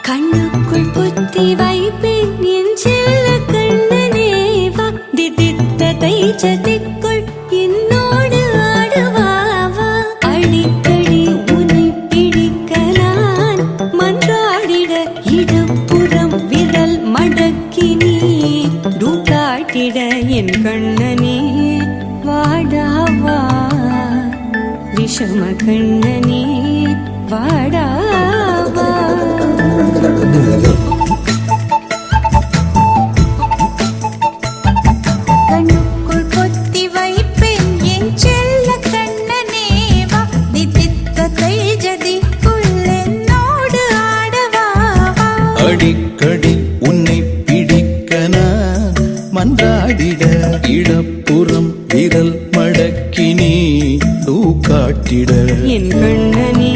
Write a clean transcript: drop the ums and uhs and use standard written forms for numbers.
கண்ணுக்குள் புத்தி வைப்பேன் என் செல்ல கண்ணனேவா திதித்ததை சதிக்குள் என்னோடு ஆடுவாவா அடிக்கடி உன்னை பிடிக்க நான் மன்றாடிட இடப்புறம் விரல் மடக்கி நீ காட்டிட என் கண்ணனே வாடாவா விஷம கண்ணனே வாடாவா கண்ணுக்குள் பொத்தி வைப்பேன் என் செல்ல கண்ணனேவா திதித்ததை ஜதிக்குள் என்னோடு ஆடவாவா அடிக்கடி உன்னை பிடிக்க நான் மன்றாடிட இடப்புறம் விரல் மடக்கி நீ காட்டிட என் கண்ணனே